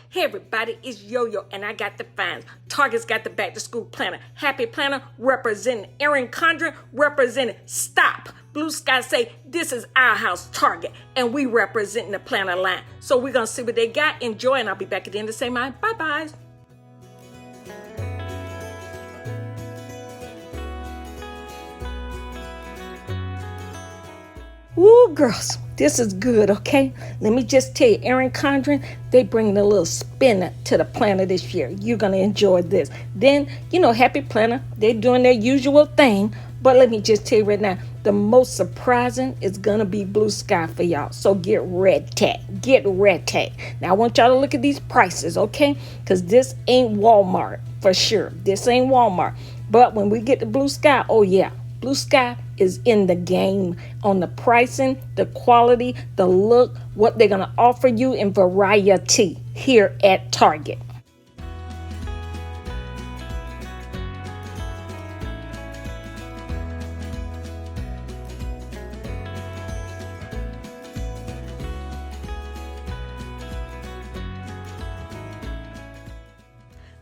Hey everybody, it's Yo-Yo and I got the finds. Target's got the back to school planner. Happy Planner representing Erin Condren, representing Stop. Blue Sky say this is our house, Target, and we representing the planner line. So we're gonna see what they got. Enjoy, and I'll be back at the end to say my bye-byes. Woo, girls, this is good, okay? Let me just tell you, Erin Condren, they bring a little spin to the planner this year. You're going to enjoy this. Then, Happy Planner, they're doing their usual thing. But let me just tell you right now, the most surprising is going to be Blue Sky for y'all. So get ready. Get ready. Now, I want y'all to look at these prices, okay? Because this ain't Walmart for sure. This ain't Walmart. But when we get to Blue Sky, oh, yeah. Blue Sky is in the game on the pricing, the quality, the look, what they're going to offer you in variety here at Target.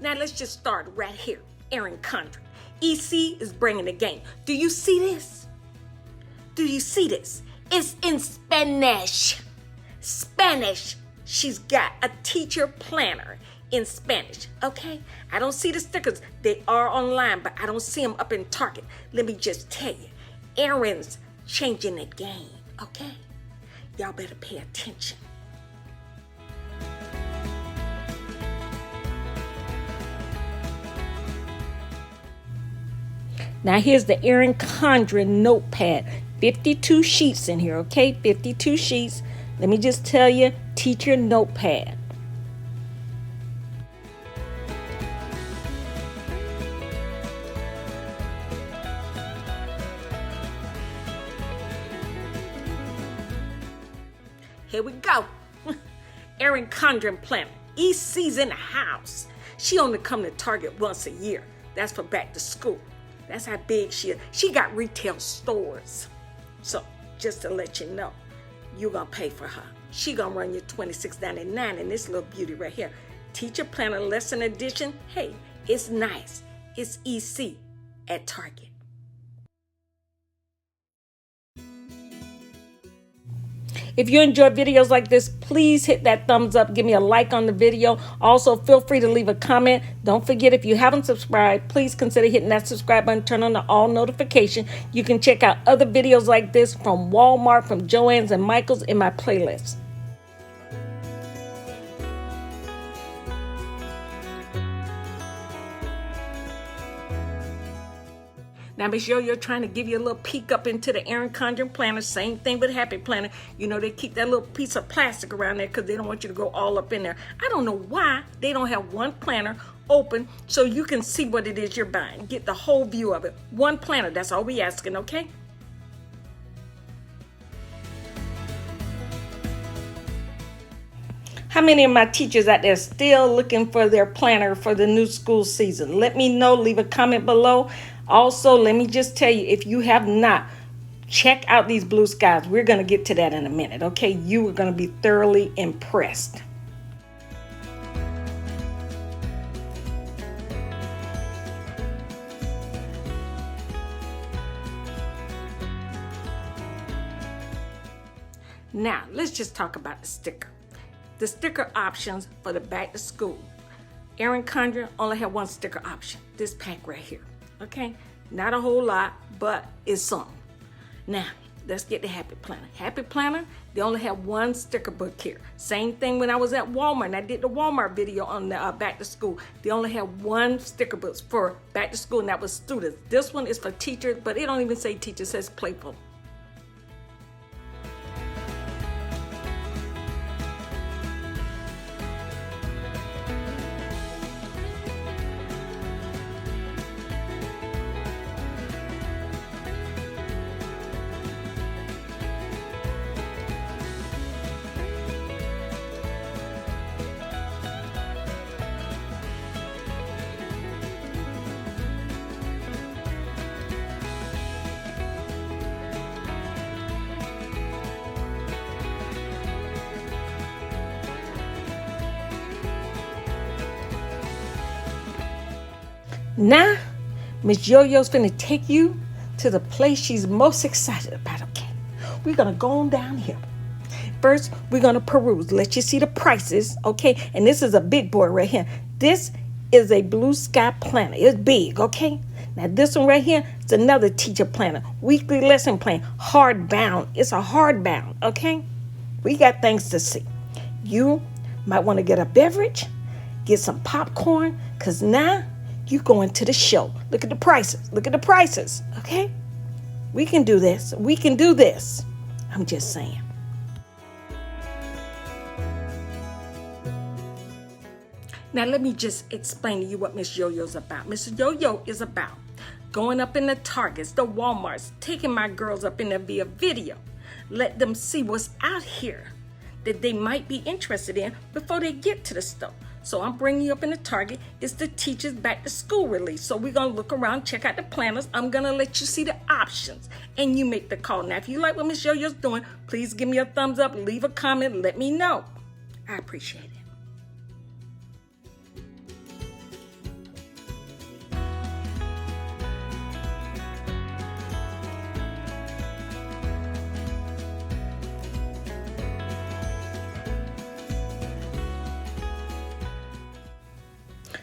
Now let's just start right here. Erin Condren. EC is bringing the game. Do you see this? Do you see this? It's in Spanish. Spanish. She's got a teacher planner in Spanish, okay? I don't see the stickers. They are online, but I don't see them up in Target. Let me just tell you, Erin's changing the game, okay? Y'all better pay attention. Now here's the Erin Condren notepad. 52 sheets in here, okay? 52 sheets. Let me just tell you, teacher notepad. Here we go. Erin Condren planner. EC's in the house. She only come to Target once a year. That's for back to school. That's how big she is. She got retail stores. So just to let you know, you're going to pay for her. She going to run you $26.99 in this little beauty right here. Teacher Planner Lesson Edition. Hey, it's nice. It's EC at Target. If you enjoy videos like this, please hit that thumbs up. Give me a like on the video. Also, feel free to leave a comment. Don't forget, if you haven't subscribed, please consider hitting that subscribe button. Turn on the all notification. You can check out other videos like this from Walmart, from Joann's and Michael's in my playlist. Now, Miss Yo-Yo trying to give you a little peek up into the Erin Condren planner. Same thing with Happy Planner. They keep that little piece of plastic around there because they don't want you to go all up in there. I don't know why they don't have one planner open so you can see what it is you're buying. Get the whole view of it. One planner, that's all we asking, okay? How many of my teachers out there still looking for their planner for the new school season? Let me know. Leave a comment below. Also, let me just tell you, if you have not, check out these Blue Skies. We're going to get to that in a minute, okay? You are going to be thoroughly impressed. Now, let's just talk about the sticker. The sticker options for the back to school. Erin Condren only had one sticker option. This pack right here. Okay, not a whole lot, but it's some. Now, let's get to Happy Planner. Happy Planner, they only have one sticker book here. Same thing when I was at Walmart and I did the Walmart video on the back to school. They only have one sticker book for back to school, and that was students. This one is for teachers, but it don't even say teacher, it says playful. Now, Miss Yo-Yo's finna take you to the place she's most excited about, okay? We're gonna go on down here. First, we're gonna peruse, let you see the prices, okay? And this is a big boy right here. This is a blue sky planner. It's big, okay? Now this one right here is another teacher planner, weekly lesson plan, hardbound. It's a hardbound, okay? We got things to see. You might want to get a beverage, get some popcorn, because now you going to the show. Look at the prices. Look at the prices, okay? We can do this. We can do this. I'm just saying. Now let me just explain to you what Miss Yo-Yo's about. Miss Yo-Yo is about going up in the Targets, the Walmarts, taking my girls up in there via video. Let them see what's out here that they might be interested in before they get to the store. So I'm bringing you up in the Target. It's the teachers back to school release. So we're going to look around, check out the planners. I'm going to let you see the options and you make the call. Now, if you like what Miss Yo-Yo's doing, please give me a thumbs up, leave a comment, let me know. I appreciate it.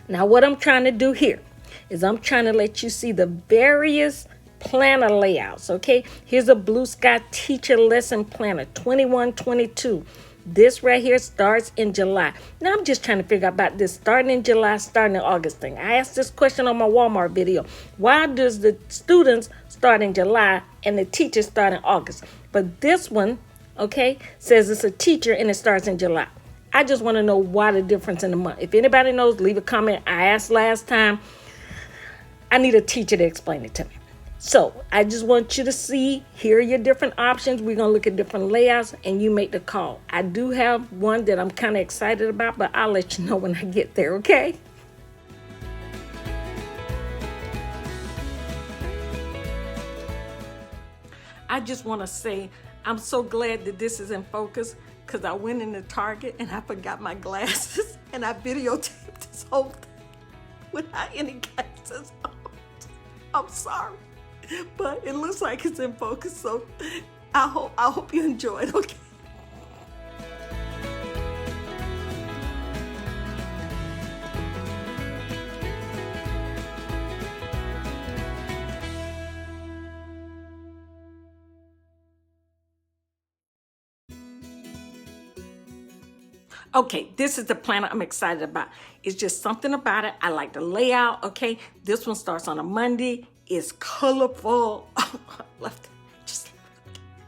Now, what I'm trying to do here is I'm trying to let you see the various planner layouts, okay? Here's a Blue Sky Teacher Lesson Planner, 21-22. This right here starts in July. Now, I'm just trying to figure out about this starting in July, starting in August thing. I asked this question on my Walmart video. Why does the students start in July and the teachers start in August? But this one, okay, says it's a teacher and it starts in July. I just want to know why the difference in the month. If anybody knows, leave a comment. I asked last time. I need a teacher to explain it to me. So I just want you to see, here are your different options. We're going to look at different layouts and you make the call. I do have one that I'm kind of excited about, but I'll let you know when I get there, okay? I just want to say I'm so glad that this is in focus, because I went in the Target and I forgot my glasses and I videotaped this whole thing without any glasses on. I'm sorry, but it looks like it's in focus, so I hope you enjoy it, okay? Okay, this is the planner I'm excited about. It's just something about it. I like the layout, okay? This one starts on a Monday. It's colorful. Oh, I love it.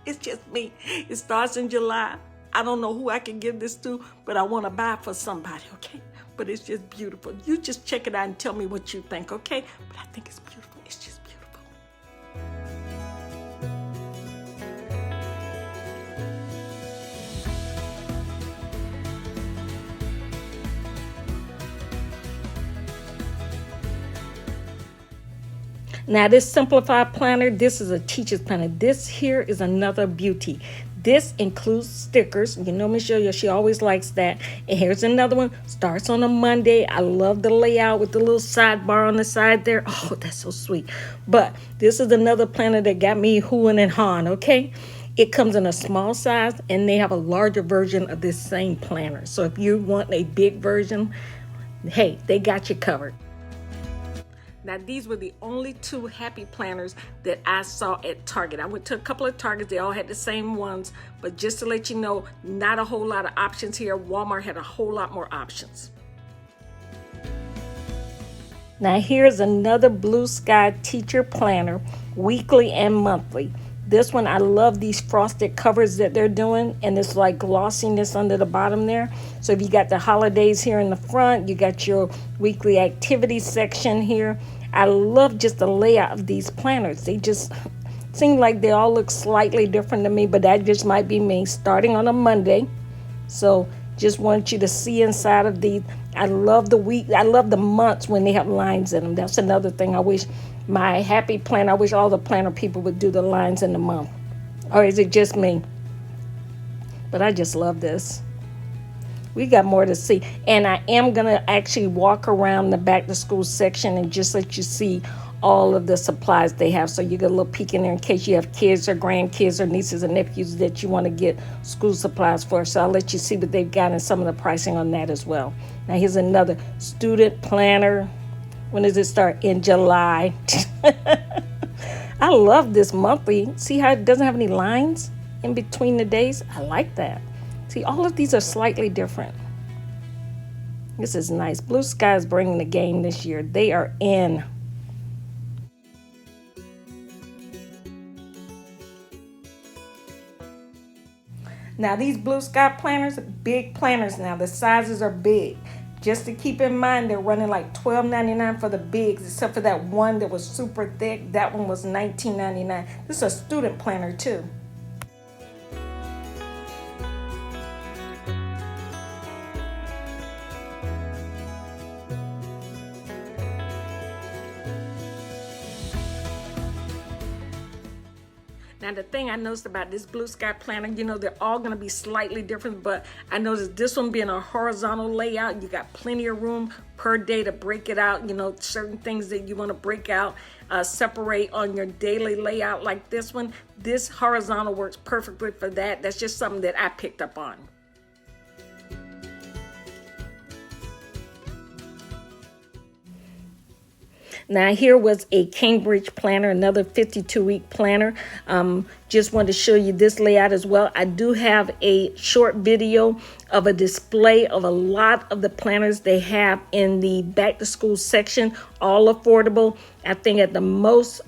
It's just me. It starts in July. I don't know who I can give this to, but I want to buy it for somebody, okay? But it's just beautiful. You just check it out and tell me what you think, okay? But I think it's beautiful. It's just beautiful. Now this simplified planner, this is a teacher's planner. This here is another beauty. This includes stickers. You know Miss Yo-Yo, she always likes that. And here's another one, starts on a Monday. I love the layout with the little sidebar on the side there. Oh, that's so sweet. But this is another planner that got me hooing and hawing, okay? It comes in a small size and they have a larger version of this same planner. So if you want a big version, hey, they got you covered. Now, these were the only two happy planners that I saw at Target. I went to a couple of Targets. They all had the same ones. But just to let you know, not a whole lot of options here. Walmart had a whole lot more options. Now, here's another Blue Sky Teacher Planner, weekly and monthly. This one, I love these frosted covers that they're doing, and it's like glossiness under the bottom there. So if you got the holidays here in the front, you got your weekly activities section here. I love just the layout of these planners. They just seem like they all look slightly different to me, but that just might be me, starting on a Monday. So just want you to see inside of these. I love the week. I love the months when they have lines in them. That's another thing I wish my happy planner, I wish all the planner people would do the lines in the month. Or is it just me? But I just love this. We got more to see. And I am going to actually walk around the back to school section and just let you see all of the supplies they have, so you get a little peek in there in case you have kids or grandkids or nieces and nephews that you want to get school supplies for. So I'll let you see what they've got and some of the pricing on that as well. Now here's another student planner. When does it start? In July. I love this monthly. See how it doesn't have any lines in between the days? I like that. See, all of these are slightly different. This is nice. Blue Sky is bringing the game this year. They are in. Now these Blue Sky planners, big planners now. The sizes are big. Just to keep in mind, they're running like $12.99 for the bigs, except for that one that was super thick. That one was $19.99. This is a student planner too. Now, the thing I noticed about this Blue Sky planner, they're all going to be slightly different, but I noticed this one being a horizontal layout. You got plenty of room per day to break it out. Certain things that you want to break out, separate on your daily layout like this one. This horizontal works perfectly for that. That's just something that I picked up on. Now here was a Cambridge planner, another 52-week planner. Just wanted to show you this layout as well. I do have a short video of a display of a lot of the planners they have in the back to school section, all affordable. I think at the most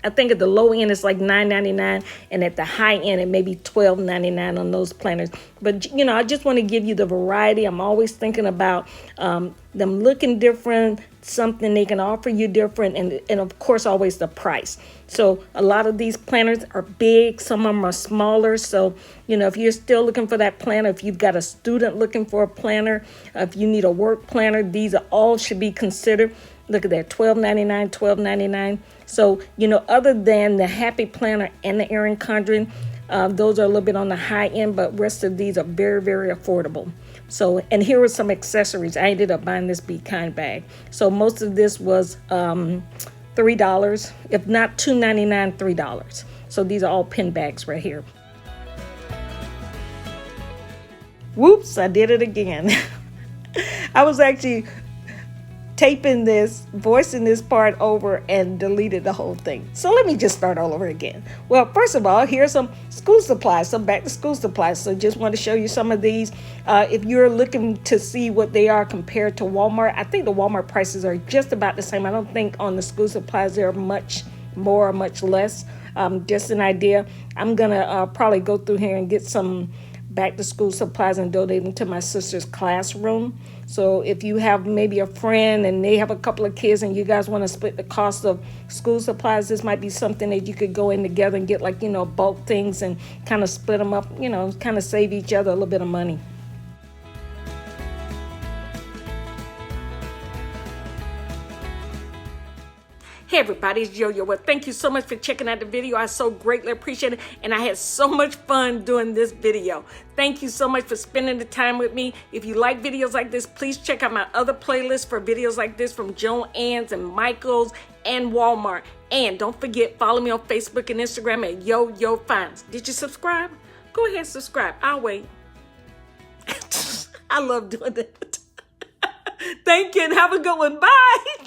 I think at the low end it's like $9.99, and at the high end it may be $12.99 on those planners. But I just want to give you the variety. I'm always thinking about them looking different, something they can offer you different, and of course always the price. So a lot of these planners are big, some of them are smaller. So if you're still looking for that planner, if you've got a student looking for a planner, if you need a work planner, these are all should be considered. Look at that, $12.99, $12.99. So, other than the Happy Planner and the Erin Condren, those are a little bit on the high end, but rest of these are very, very affordable. So, and here are some accessories. I ended up buying this Be Kind bag. So most of this was $3, if not $2.99, $3. So these are all pin bags right here. Whoops, I did it again. I was actually taping this, voicing this part over, and deleted the whole thing. So let me just start all over again. Well, first of all, here's some school supplies, some back to school supplies. So just want to show you some of these. If you're looking to see what they are compared to Walmart, I think the Walmart prices are just about the same. I don't think on the school supplies they're much more or much less. Just an idea. I'm gonna probably go through here and get some back to school supplies and donate them to my sister's classroom. So if you have maybe a friend and they have a couple of kids and you guys want to split the cost of school supplies, this might be something that you could go in together and get, like, bulk things and kind of split them up, kind of save each other a little bit of money. Hey everybody, it's Yo-Yo. Well, thank you so much for checking out the video. I so greatly appreciate it, and I had so much fun doing this video. Thank you so much for spending the time with me. If you like videos like this, please check out my other playlists for videos like this from Joann's and Michael's and Walmart. And don't forget, follow me on Facebook and Instagram at Yoyofinds. Did you subscribe? Go ahead and subscribe. I'll wait. I love doing that. Thank you, and have a good one. Bye.